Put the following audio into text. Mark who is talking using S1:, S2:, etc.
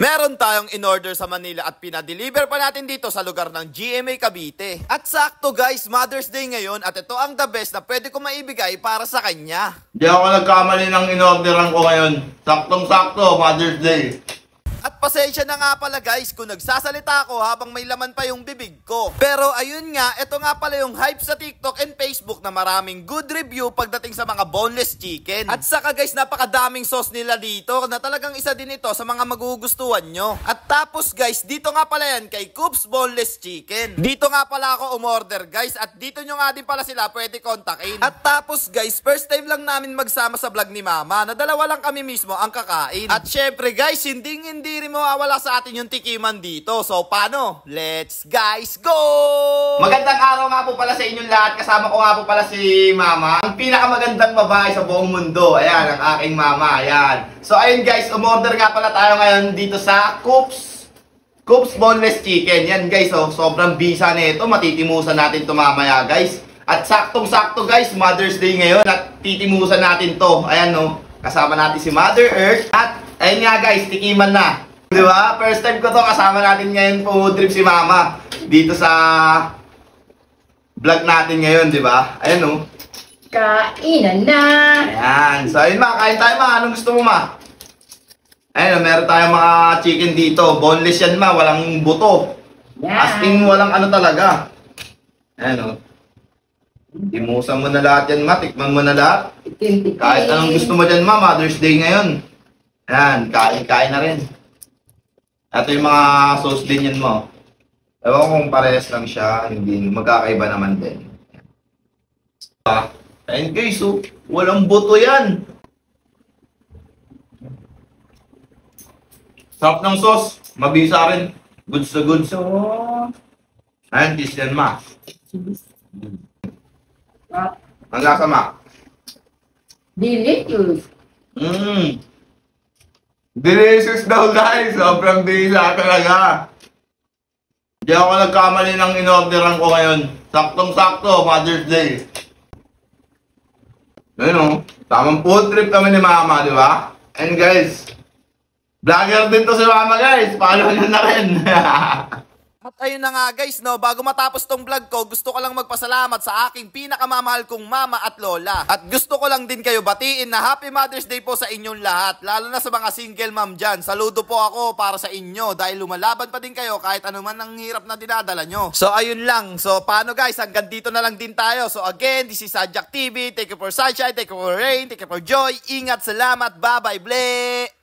S1: Meron tayong in-order sa Manila at pinadeliver pa natin dito sa lugar ng GMA Cavite. At sakto guys, Mother's Day ngayon at ito ang the best na pwede ko maibigay para sa kanya.
S2: Di ako nagkamali ng in-orderan ko ngayon. Saktong-sakto, Mother's Day.
S1: At pasensya na nga pala guys kung nagsasalita ako habang may laman pa yung bibig ko. Pero ayun nga, ito nga pala yung hype sa TikTok and Facebook na maraming good review pagdating sa mga boneless chicken. At saka guys, napakadaming sauce nila dito na talagang isa din ito sa mga magugustuhan nyo. At tapos guys, dito nga pala yan kay Coops Boneless Chicken. Dito nga pala ako umorder guys at dito nyo nga din pala sila pwede kontakin. At tapos guys, first time lang namin magsama sa vlog ni Mama na dalawa lang kami mismo ang kakain. At syempre guys, hindi rin mawawala sa atin yung tikiman dito. So, paano? Let's guys go!
S2: Magandang araw nga po pala sa inyong lahat. Kasama ko nga po pala si Mama. Ang pinakamagandang babae sa buong mundo. Ayan, ang aking mama. Ayan. So, ayun guys, umorder nga pala tayo ngayon dito sa Coops Boneless Chicken. Yan guys, oh, sobrang bisa nito. Matitimusan natin to mamaya guys. At saktong-sakto guys, Mother's Day ngayon. At titimusan natin to. Ayan, no. Kasama natin si Mother Earth. At ayun nga guys, tikiman na. Di ba? First time ko to, kasama natin ngayon po trip si Mama dito sa vlog natin ngayon, di ba? Ayun o.
S3: Kainan na!
S2: Ayan. So ayun ma, kain tayo ma. Anong gusto mo ma? Ayun o, meron tayong mga chicken dito. Boneless yan ma, walang buto.
S3: Yan.
S2: As in, walang ano talaga. Ayun o. Timusan mo na lahat yan ma, tikman mo na lahat. Kahit anong gusto mo dyan ma, Mother's Day ngayon. Ayan, kain na rin. Ito yung mga sauce din yan mo. Ewan ko kung parehas lang siya, hindi magkakaiba naman din. Ayun guys, so, walang buto yan. Sarap ng sauce, mabisa rin. Goods to goods. Ayun, kiss yan ma. Ang lasa ma.
S3: Delicious!
S2: Delicious daw guys, sobrang bisa talaga. Di ako nagkamali ng in-orderan ko ngayon. Saktong-sakto, Mother's Day. Ayun o, tamang food trip kami ni Mama, di ba? And guys, vlogger din to si Mama guys, follow nyo na rin.
S1: At ayun na nga guys, no, bago matapos tong vlog ko, gusto ko lang magpasalamat sa aking pinakamamahal kong mama at lola. At gusto ko lang din kayo batiin na Happy Mother's Day po sa inyong lahat, lalo na sa mga single mom dyan. Saludo po ako para sa inyo dahil lumalaban pa din kayo kahit anuman ang hirap na dinadala nyo. So ayun lang, so paano guys, hanggang dito na lang din tayo. So again, this is Sadjak TV, thank you for sunshine, thank you for rain, thank you for joy, ingat, salamat, bye bye, ble!